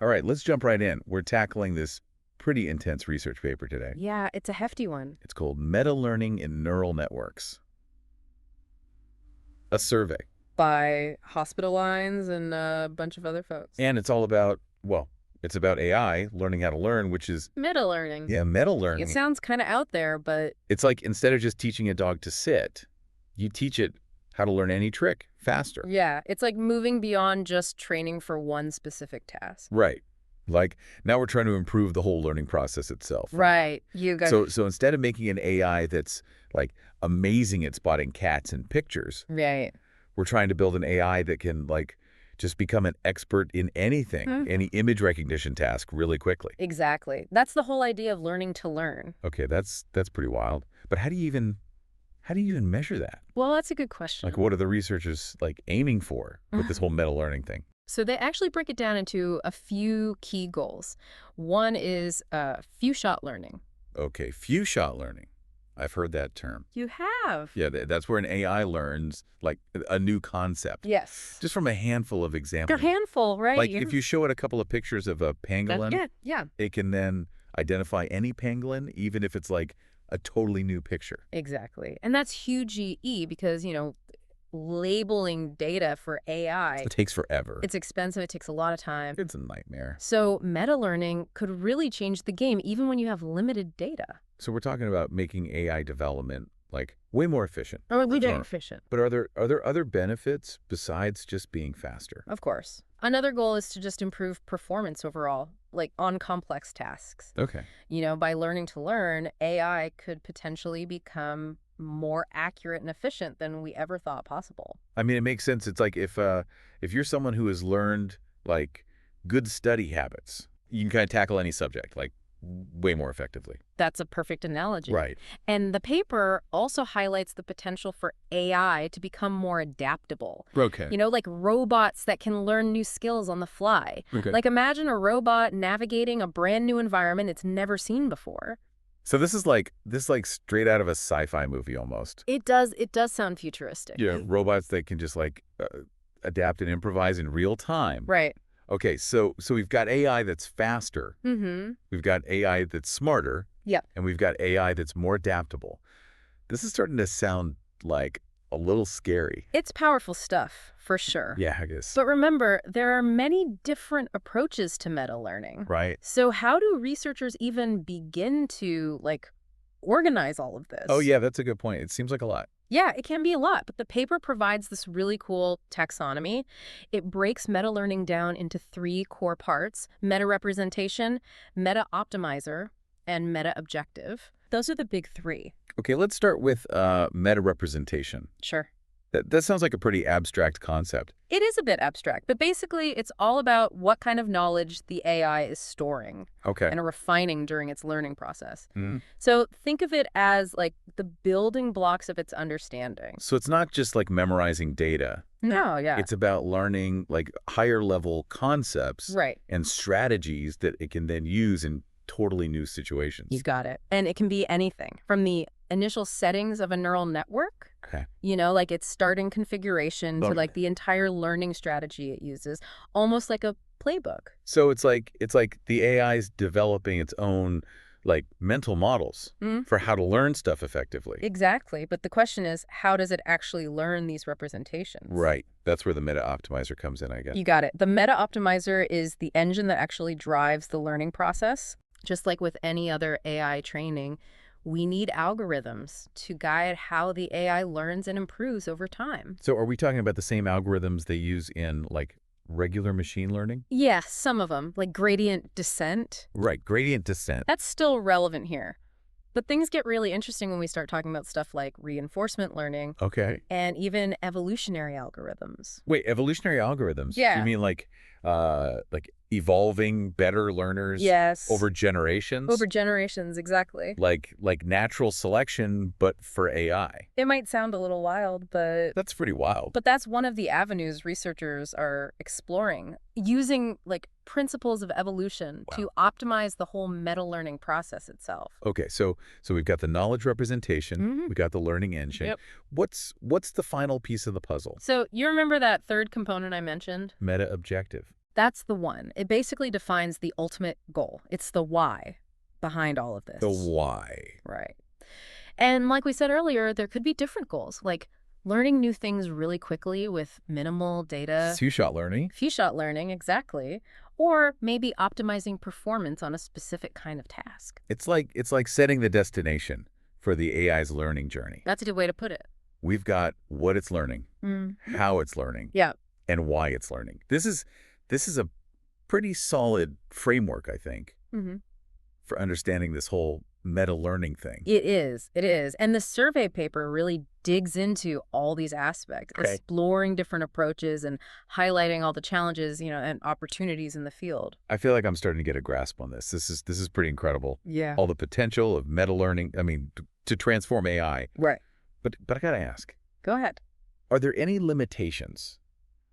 All right, let's jump right in. We're tackling this pretty intense research paper today. Yeah, it's a hefty one. It's called Meta-Learning in Neural Networks, a survey. By Hospital Lines and a bunch of other folks. And it's all about, well, it's about AI learning how to learn, which is, Meta learning. yeah, meta It learning. sounds kind of out there, but It's like instead of just teaching a dog to sit, you teach it how to learn any trick faster. yeah, it's like moving beyond just training for one specific task. Right. Like now we're trying to improve the whole learning process itself. Right. You got So instead of making an AI that's like amazing at spotting cats in pictures, right. we're trying to build an AI that can like just become an expert in anything, Hmm. any image recognition task really quickly. Exactly. That's the whole idea of learning to learn. Okay, that's pretty wild. But how do you even measure that? Well, that's a good question. Like what are the researchers like aiming for with this whole meta learning thing? So they actually break it down into a few key goals. One is few-shot learning. Okay, few-shot learning. I've heard that term. You have. Yeah, that's where an AI learns like a new concept. Yes. Just from a handful of A examples. handful, right? Like if you show it a couple of pictures of a pangolin, yeah. it can then identify any pangolin, even if it's like a totally new picture. Exactly. And that's huge EE because, labeling data for AI, It takes forever. it's expensive. It takes a lot of time. It's a nightmare. So meta learning could really change the game even when you have limited data. So we're talking about making AI development like way more efficient. Or Sure. efficient. But are there other benefits besides just being faster? Of course. Another goal is to just improve performance overall, like on complex tasks. Okay. By learning to learn, AI could potentially become more accurate and efficient than we ever thought possible. I mean, it makes sense. It's like if you're someone who has learned like good study habits, you can kind of tackle any subject like way more effectively. That's a perfect analogy. Right. And the paper also highlights the potential for AI to become more adaptable. Okay. Like robots that can learn new skills on the fly. Okay. Like imagine a robot navigating a brand new environment it's never seen before. So this is like straight out of a sci-fi movie almost. It does sound futuristic. Yeah, robots that can just like adapt and improvise in real time. Right. Okay, so we've got AI that's faster. Mm-hmm. We've got AI that's smarter. Yep. And we've got AI that's more adaptable. This is starting to sound like a little scary. It's powerful stuff, for sure. Yeah, I guess. But remember, there are many different approaches to meta learning. Right. So how do researchers even begin to, organize all of this? Oh, yeah, that's a good point. It seems like a lot. Yeah, it can be a lot, but the paper provides this really cool taxonomy. It breaks meta-learning down into 3 core parts: meta-representation, meta-optimizer, and meta-objective. Those are the big 3. Okay, let's start with meta-representation. Sure. That sounds like a pretty abstract concept. It is a bit abstract, but basically it's all about what kind of knowledge the AI is storing Okay. and refining during its learning process. Mhm. So think of it as like the building blocks of its understanding. So it's not just like memorizing data. No, yeah. It's about learning like higher level concepts Right. and strategies that it can then use in totally new situations. You got it. And it can be anything from the initial settings of a neural network, Okay. like its starting configuration to Okay. like the entire learning strategy it uses, almost like a playbook. So it's like the AI is developing its own like mental models Mhm. for how to learn stuff effectively. Exactly. But the question is, how does it actually learn these representations? Right. That's where the meta optimizer comes in, I guess. You got it. The meta optimizer is the engine that actually drives the learning process. Just like with any other AI training, we need algorithms to guide how the AI learns and improves over time. So are we talking about the same algorithms they use in like regular machine learning? Yeah, some of them, like gradient descent. Right. Gradient descent. That's still relevant here. But things get really interesting when we start talking about stuff like reinforcement learning Okay. and even evolutionary algorithms. Wait, evolutionary algorithms? Yeah. You mean like evolving better learners Yes. over generations? Over generations, exactly. like natural selection, but for AI. It might sound a little wild, but That's pretty wild. that's one of the avenues researchers are exploring, using like principles of evolution to optimize the whole meta-learning process itself. Okay, so we've got the knowledge representation, Mhm. we got the learning engine. Yep. What's the final piece of the puzzle? So you remember that third component I mentioned? Meta objective. That's the one. It basically defines the ultimate goal. It's the why behind all of this. The why. Right. And like we said earlier, there could be different goals, like learning new things really quickly with minimal data. Two-shot learning. Few-shot learning, exactly. Or maybe optimizing performance on a specific kind of task. It's like setting the destination for the AI's learning journey. That's a good way to put it. We've got what it's learning, how it's learning, Yeah. and why it's learning. This is a pretty solid framework, I think, for understanding this whole meta-learning thing. It is. It is. And the survey paper really digs into all these aspects, exploring different approaches and highlighting all the challenges, and opportunities in the field. I feel like I'm starting to get a grasp on this. This is pretty incredible. Yeah. All the potential of meta-learning, to transform AI. Right. But I got to ask, Go ahead. are there any limitations?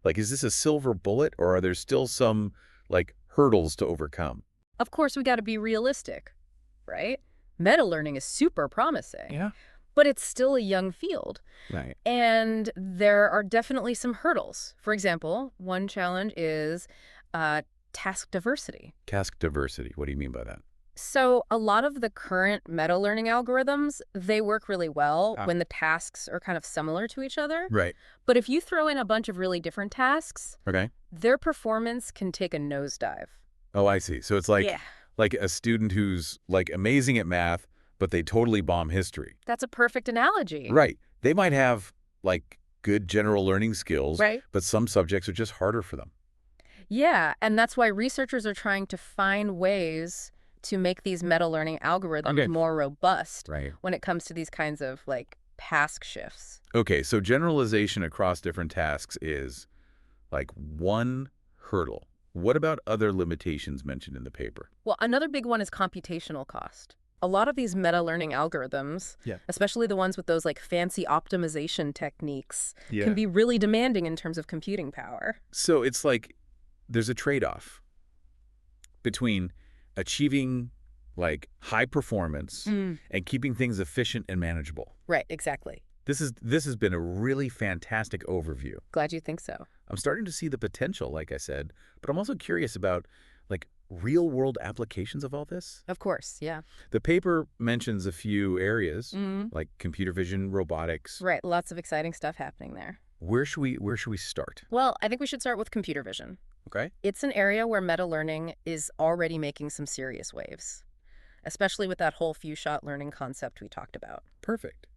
Like, is this a silver bullet, or are there still some, hurdles to overcome? Of course, we got to be realistic, right? Meta-learning is super promising. Yeah. But it's still a young field. Right. And there are definitely some hurdles. For example, one challenge is task diversity. Task diversity. What do you mean by that? So a lot of the current meta-learning algorithms, they work really well when the tasks are kind of similar to each other. Right. But if you throw in a bunch of really different tasks, Okay. their performance can take a nosedive. Oh, I see. So it's like a student who's amazing at math, but they totally bomb history. That's a perfect analogy. Right. They might have good general learning skills, Right. but some subjects are just harder for them. Yeah, and that's why researchers are trying to find ways to make these meta-learning algorithms more robust when it comes to these kinds of task shifts. Okay, so generalization across different tasks is one hurdle. What about other limitations mentioned in the paper? Well, another big one is computational cost. A lot of these meta-learning algorithms, especially the ones with those fancy optimization techniques, can be really demanding in terms of computing power. So it's there's a trade-off between achieving high performance and keeping things efficient and manageable. Right, exactly. This has been a really fantastic overview. Glad you think so. I'm starting to see the potential, like I said, but I'm also curious about real-world applications of all this. Of course, yeah. The paper mentions a few areas like computer vision, robotics. Right, lots of exciting stuff happening there. Where should we start? Well, I think we should start with computer vision. Okay. It's an area where meta-learning is already making some serious waves, especially with that whole few-shot learning concept we talked about. Perfect.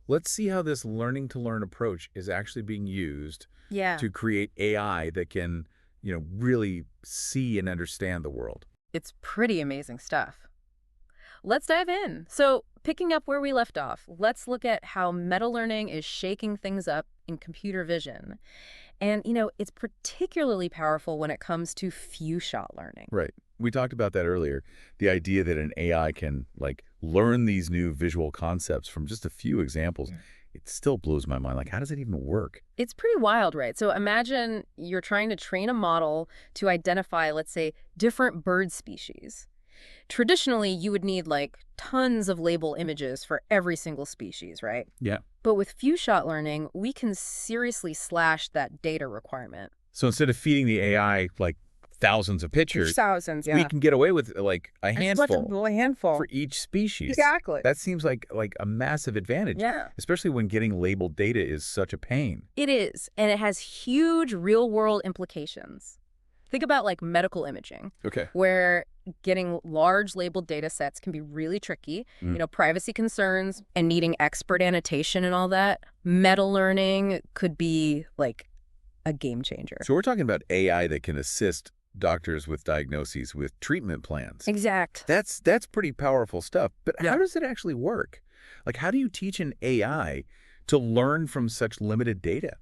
Let's see how this learning-to-learn approach is actually being used to create AI that can, really see and understand the world. It's pretty amazing stuff. Let's dive in. So, picking up where we left off, let's look at how meta-learning is shaking things up in computer vision. And, it's particularly powerful when it comes to few-shot learning. Right. We talked about that earlier. The idea that an AI can, learn these new visual concepts from just a few examples. It still blows my mind. How does it even work? It's pretty wild, right? So imagine you're trying to train a model to identify, let's say, different bird species. Traditionally, you would need tons of label images for every single species, right? Yeah. But with few-shot learning, we can seriously slash that data requirement. So instead of feeding the AI thousands of pictures, Thousands, we can get away with a handful for each species. Exactly. That seems like a massive advantage. Yeah. Especially when getting labeled data is such a pain. It is, and it has huge real-world implications. Think about medical imaging. Okay. Where getting large labeled data sets can be really tricky. Privacy concerns and needing expert annotation and all that. Meta-learning could be a game changer. So we're talking about AI that can assist doctors with diagnoses, with treatment plans. Exact. That's pretty powerful stuff. But how does it actually work? How do you teach an AI to learn from such limited data?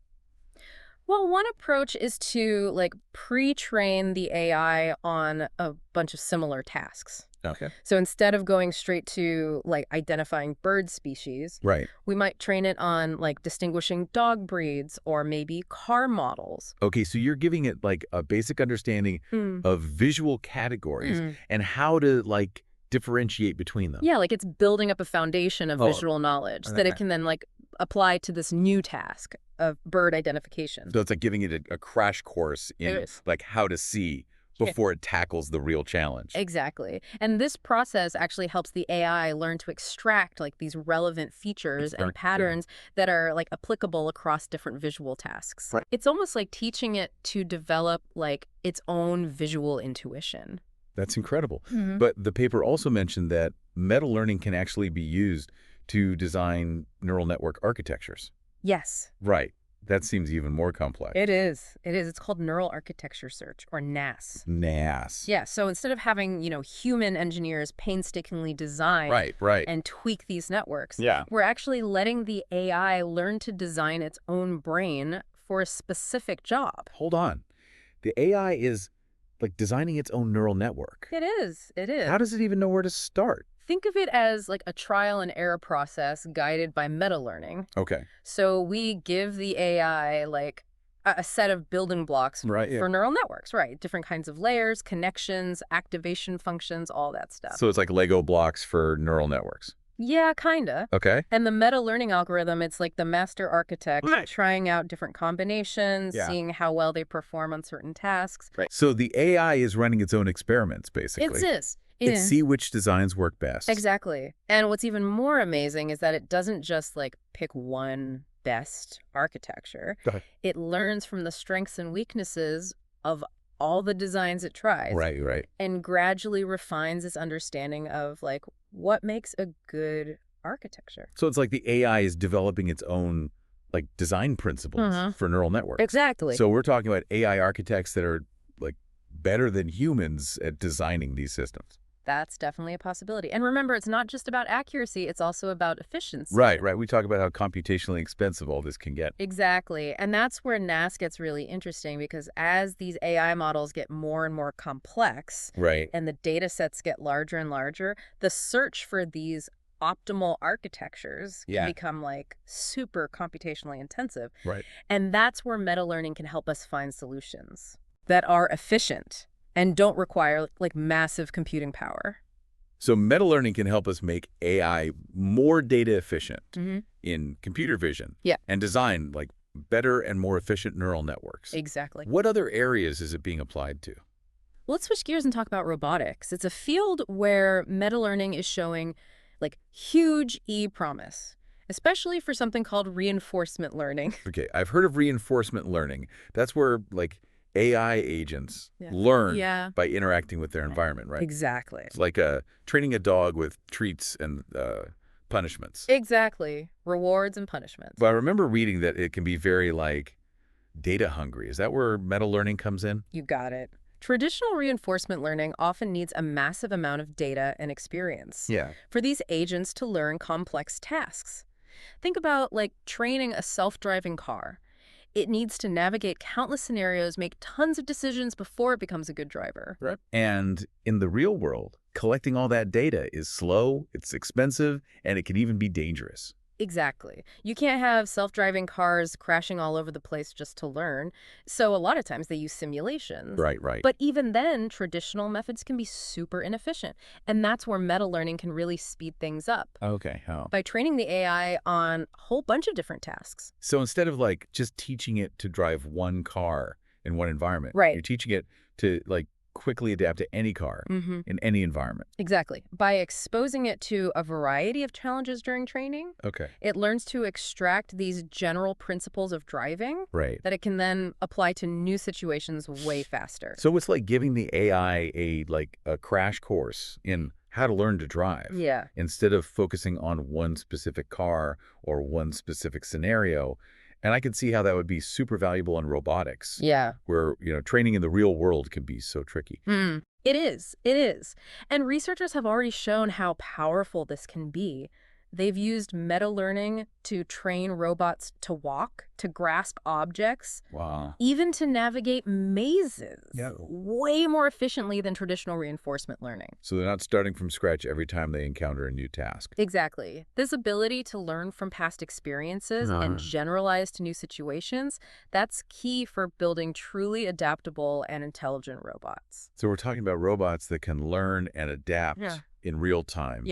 Well, one approach is to pre-train the AI on a bunch of similar tasks. Okay. So instead of going straight to identifying bird species, we might train it on distinguishing dog breeds or maybe car models. Okay, so you're giving it a basic understanding of visual categories and how to differentiate between them. Yeah, it's building up a foundation of visual knowledge that it can then apply to this new task. of bird identification. So it's like giving it a crash course in like how to see before it tackles the real challenge. Exactly. And this process actually helps the AI learn to extract like these relevant features and patterns that are like applicable across different visual tasks. Right. It's almost like teaching it to develop like its own visual intuition. That's incredible. But the paper also mentioned that meta learning can actually be used to design neural network architectures. Yes. Right. That seems even more complex. It is. It is. It's called neural architecture search, or NAS. NAS. Yeah. So instead of having, human engineers painstakingly design and tweak these networks, we're actually letting the AI learn to design its own brain for a specific job. Hold on. The AI is like designing its own neural network. It is. It is. How does it even know where to start? Think of it as like a trial and error process guided by meta-learning. Okay. So we give the AI like a set of building blocks for neural networks, right? Different kinds of layers, connections, activation functions, all that stuff. So it's like Lego blocks for neural networks. Yeah, kinda. Okay. And the meta-learning algorithm, it's like the master architect trying out different combinations, seeing how well they perform on certain tasks. Right. So the AI is running its own experiments, basically. It is. It see which designs work best. Exactly. And what's even more amazing is that it doesn't just like pick one best architecture. It learns from the strengths and weaknesses of all the designs it tries. Right. And gradually refines its understanding of like what makes a good architecture. So it's like the AI is developing its own like design principles for neural networks. Exactly. So we're talking about AI architects that are like better than humans at designing these systems. That's definitely a possibility. And remember, it's not just about accuracy, it's also about efficiency. Right. We talk about how computationally expensive all this can get. Exactly. And that's where NAS gets really interesting, because as these AI models get more and more complex, and the data sets get larger and larger, the search for these optimal architectures can become like super computationally intensive. And that's where meta-learning can help us find solutions that are efficient and don't require like massive computing power. So meta-learning can help us make AI more data efficient in computer vision and design like better and more efficient neural networks. Exactly. What other areas is it being applied to? Well, let's switch gears and talk about robotics. It's a field where meta-learning is showing like huge promise, especially for something called reinforcement learning. Okay, I've heard of reinforcement learning. That's where like AI agents learn by interacting with their environment, right? Exactly. It's like training a dog with treats and punishments. Exactly. Rewards and punishments. But I remember reading that it can be very like data hungry. Is that where meta learning comes in? You got it. Traditional reinforcement learning often needs a massive amount of data and experience for these agents to learn complex tasks. Think about like training a self-driving car. It needs to navigate countless scenarios, make tons of decisions before it becomes a good driver. Right. And in the real world, collecting all that data is slow, it's expensive, and it can even be dangerous. Exactly. You can't have self-driving cars crashing all over the place just to learn. So a lot of times they use simulations. Right. But even then, traditional methods can be super inefficient. And that's where meta-learning can really speed things up. Okay, how? By training the AI on a whole bunch of different tasks. So instead of like just teaching it to drive one car in one environment, you're teaching it to like quickly adapt to any car in any environment. Exactly. By exposing it to a variety of challenges during training, it learns to extract these general principles of driving that it can then apply to new situations way faster. So it's like giving the AI a crash course in how to learn to drive. Instead of focusing on one specific car or one specific scenario. And I can see how that would be super valuable in robotics. Where, training in the real world can be so tricky. It is. And researchers have already shown how powerful this can be. They've used meta-learning to train robots to walk, to grasp objects, even to navigate mazes, way more efficiently than traditional reinforcement learning. So they're not starting from scratch every time they encounter a new task. Exactly. This ability to learn from past experiences and generalize to new situations, that's key for building truly adaptable and intelligent robots. So we're talking about robots that can learn and adapt in real time.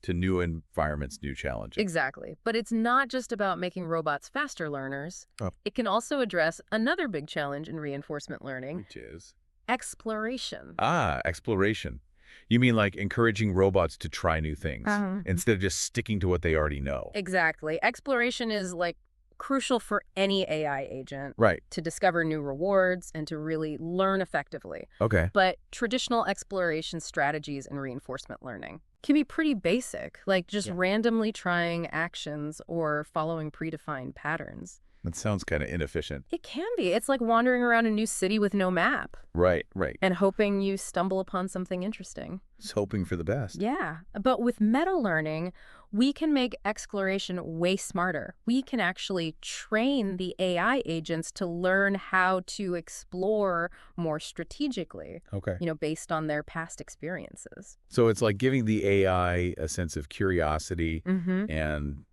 to new environments, new challenges. Exactly. But it's not just about making robots faster learners. Oh. It can also address another big challenge in reinforcement learning. Which is? Exploration. Ah, exploration. You mean like encouraging robots to try new things instead of just sticking to what they already know? Exactly. Exploration is like crucial for any AI agent. Right. To discover new rewards and to really learn effectively. Okay. But traditional exploration strategies in reinforcement learning can be pretty basic, like just randomly trying actions or following predefined patterns. That sounds kind of inefficient. It can be. It's like wandering around a new city with no map. Right, right. And hoping you stumble upon something interesting. Just hoping for the best. Yeah. But with meta-learning, we can make exploration way smarter. We can actually train the AI agents to learn how to explore more strategically. Okay. Based on their past experiences. So it's like giving the AI a sense of curiosity and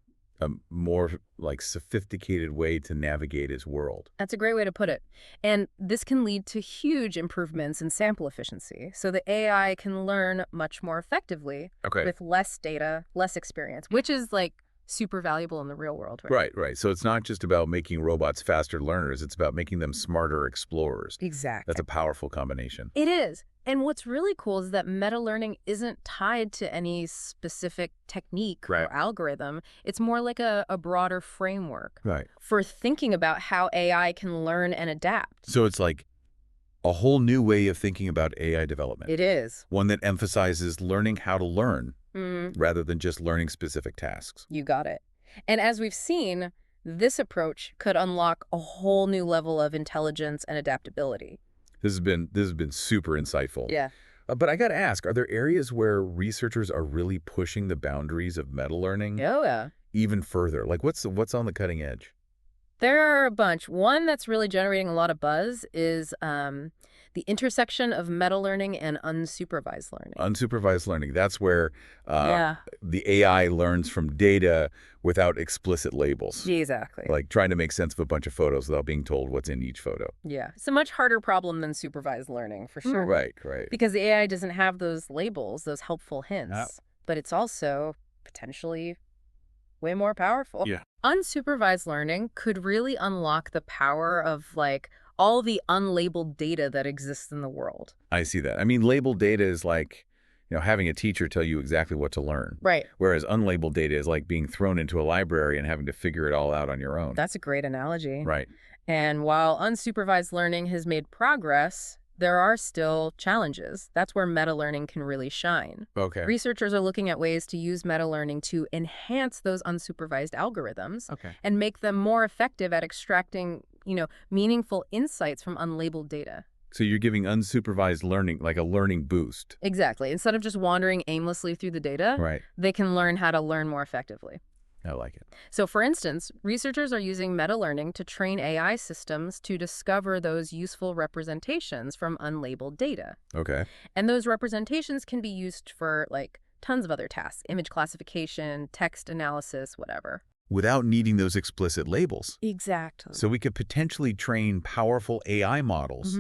a more like sophisticated way to navigate his world. That's a great way to put it. And this can lead to huge improvements in sample efficiency. So the AI can learn much more effectively with less data, less experience, which is like super valuable in the real world. Right. So it's not just about making robots faster learners. It's about making them smarter explorers. Exactly. That's a powerful combination. It is. And what's really cool is that meta-learning isn't tied to any specific technique or algorithm. It's more like a broader framework for thinking about how AI can learn and adapt. So it's like a whole new way of thinking about AI development. It is. One that emphasizes learning how to learn rather than just learning specific tasks. You got it. And as we've seen, this approach could unlock a whole new level of intelligence and adaptability. This has been super insightful. Yeah. But I got to ask, are there areas where researchers are really pushing the boundaries of meta-learning even further? Like what's on the cutting edge? There are a bunch. One that's really generating a lot of buzz is the intersection of meta-learning and unsupervised learning. Unsupervised learning. That's where the AI learns from data without explicit labels. Exactly. Like trying to make sense of a bunch of photos without being told what's in each photo. Yeah. It's a much harder problem than supervised learning, for sure. Right. Because the AI doesn't have those labels, those helpful hints. But it's also potentially way more powerful. Yeah. Unsupervised learning could really unlock the power of like all the unlabeled data that exists in the world. I see that. I mean, labeled data is like, having a teacher tell you exactly what to learn. Right. Whereas unlabeled data is like being thrown into a library and having to figure it all out on your own. That's a great analogy. Right. And while unsupervised learning has made progress, there are still challenges. That's where meta-learning can really shine. Okay. Researchers are looking at ways to use meta-learning to enhance those unsupervised algorithms and make them more effective at extracting, meaningful insights from unlabeled data. So you're giving unsupervised learning like a learning boost. Exactly. Instead of just wandering aimlessly through the data, they can learn how to learn more effectively. I like it. So for instance, researchers are using meta-learning to train AI systems to discover those useful representations from unlabeled data. Okay. And those representations can be used for like tons of other tasks, image classification, text analysis, whatever. Without needing those explicit labels. Exactly. So we could potentially train powerful AI models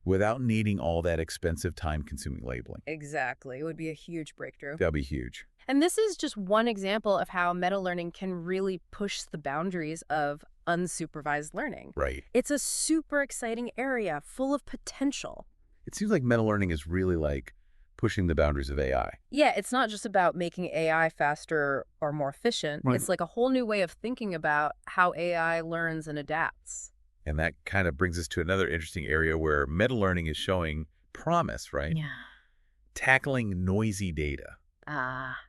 without needing all that expensive time-consuming labeling. Exactly. It would be a huge breakthrough. That'd be huge. And this is just one example of how meta-learning can really push the boundaries of unsupervised learning. Right. It's a super exciting area full of potential. It seems like meta-learning is really like pushing the boundaries of AI. Yeah, it's not just about making AI faster or more efficient. It's like a whole new way of thinking about how AI learns and adapts. And that kind of brings us to another interesting area where meta-learning is showing promise, right? Yeah. Tackling noisy data.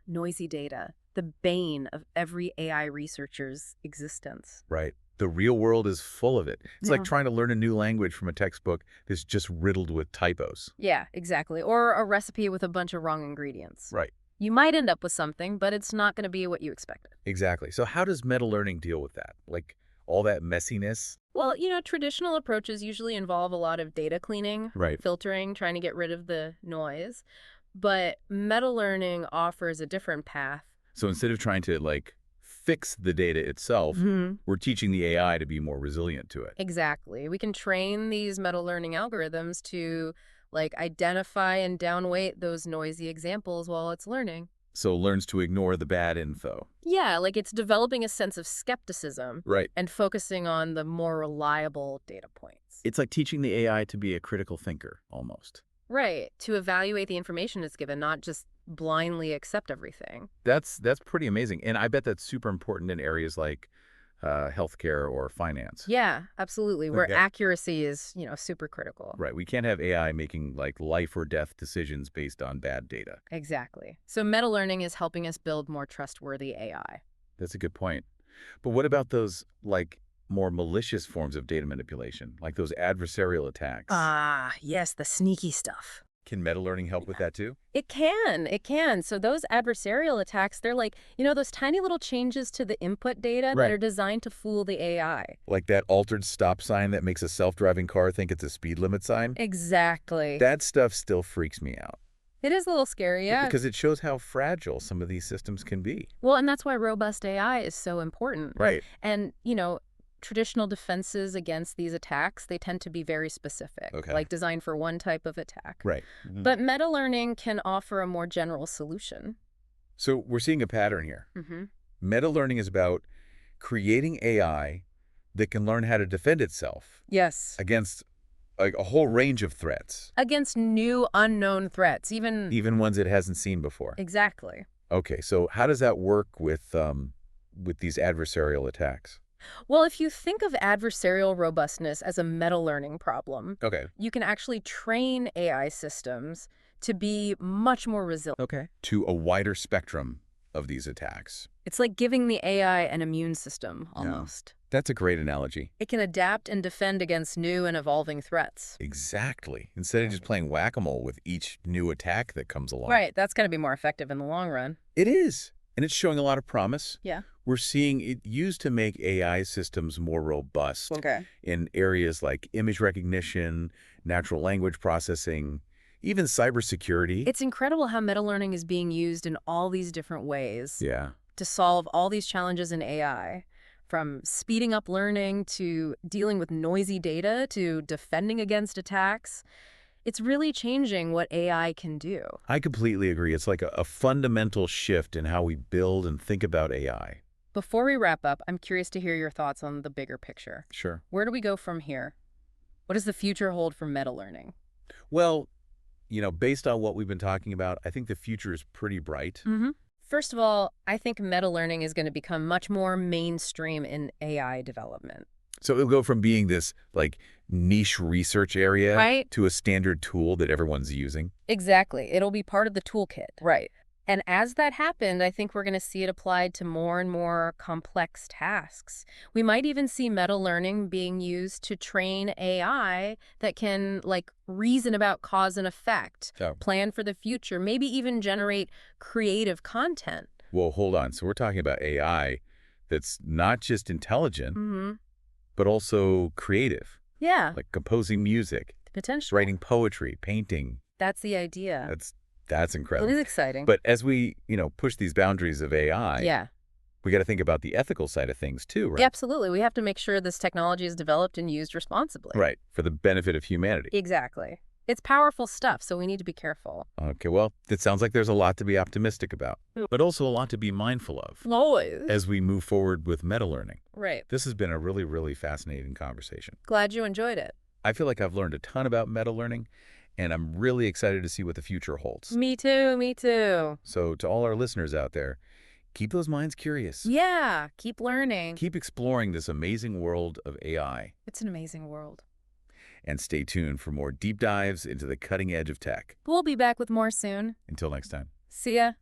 Noisy data, the bane of every AI researcher's existence. Right. The real world is full of it. It's like trying to learn a new language from a textbook that's just riddled with typos. Yeah, exactly. Or a recipe with a bunch of wrong ingredients. Right. You might end up with something, but it's not going to be what you expected. Exactly. So how does meta-learning deal with that? Like all that messiness? Well, traditional approaches usually involve a lot of data cleaning, filtering, trying to get rid of the noise. But meta-learning offers a different path. So instead of trying to like fix the data itself, we're teaching the AI to be more resilient to it. Exactly. We can train these meta-learning algorithms to like identify and downweight those noisy examples while it's learning. So learns to ignore the bad info. Yeah, like it's developing a sense of skepticism Right. and focusing on the more reliable data points. It's like teaching the AI to be a critical thinker, almost. Right, to evaluate the information it's given, not just blindly accept everything. That's pretty amazing. And I bet that's super important in areas like healthcare or finance. Yeah, absolutely, where Okay. accuracy is, super critical. Right. We can't have AI making like life or death decisions based on bad data. Exactly. So meta-learning is helping us build more trustworthy AI. That's a good point. But what about those like more malicious forms of data manipulation, like those adversarial attacks? Ah, yes, the sneaky stuff. Can meta learning help with that too? It can, it can. So those adversarial attacks, they're like, those tiny little changes to the input data that Right. are designed to fool the AI. Like that altered stop sign that makes a self-driving car think it's a speed limit sign? Exactly. That stuff still freaks me out. It is a little scary, yeah. Because it shows how fragile some of these systems can be. Well, and that's why robust AI is so important. Right. And, traditional defenses against these attacks, they tend to be very specific, Okay. like designed for one type of attack. Right. But meta-learning can offer a more general solution. So we're seeing a pattern here. Mm-hmm. Meta learning is about creating AI that can learn how to defend itself Yes. against a whole range of threats, Against new unknown threats, even ones it hasn't seen before. Exactly. Okay, so how does that work with these adversarial attacks? Well, if you think of adversarial robustness as a meta-learning problem, Okay. you can actually train AI systems to be much more resilient. Okay. To a wider spectrum of these attacks. It's like giving the AI an immune system, almost. That's a great analogy. It can adapt and defend against new and evolving threats. Exactly. Instead of just playing whack-a-mole with each new attack that comes along. Right, that's going to be more effective in the long run. It is. And it's showing a lot of promise. Yeah. We're seeing it used to make AI systems more robust in areas like image recognition, natural language processing, even cybersecurity. It's incredible how meta-learning is being used in all these different ways to solve all these challenges in AI, from speeding up learning to dealing with noisy data to defending against attacks. It's really changing what AI can do. I completely agree. It's like a fundamental shift in how we build and think about AI. Before we wrap up, I'm curious to hear your thoughts on the bigger picture. Sure. Where do we go from here? What does the future hold for meta-learning? Well, based on what we've been talking about, I think the future is pretty bright. Mm-hmm. First of all, I think meta-learning is going to become much more mainstream in AI development. So it'll go from being this like niche research area to a standard tool that everyone's using. Exactly. It'll be part of the toolkit. Right. And as that happened, I think we're going to see it applied to more and more complex tasks. We might even see meta-learning being used to train AI that can, reason about cause and effect, plan for the future, maybe even generate creative content. Well, hold on. So we're talking about AI that's not just intelligent, but also creative. Yeah. Like composing music, potential, writing poetry, painting. That's the idea. That's incredible. It is exciting. But as we, push these boundaries of AI, we got to think about the ethical side of things too, right? Yeah, absolutely. We have to make sure this technology is developed and used responsibly. Right, for the benefit of humanity. Exactly. It's powerful stuff, so we need to be careful. Okay, well, it sounds like there's a lot to be optimistic about, but also a lot to be mindful of. Always. As we move forward with meta-learning. Right. This has been a really, really fascinating conversation. Glad you enjoyed it. I feel like I've learned a ton about meta-learning, and I'm really excited to see what the future holds. Me too, me too. So to all our listeners out there, keep those minds curious. Yeah, keep learning. Keep exploring this amazing world of AI. It's an amazing world. And stay tuned for more deep dives into the cutting edge of tech. We'll be back with more soon. Until next time. See ya.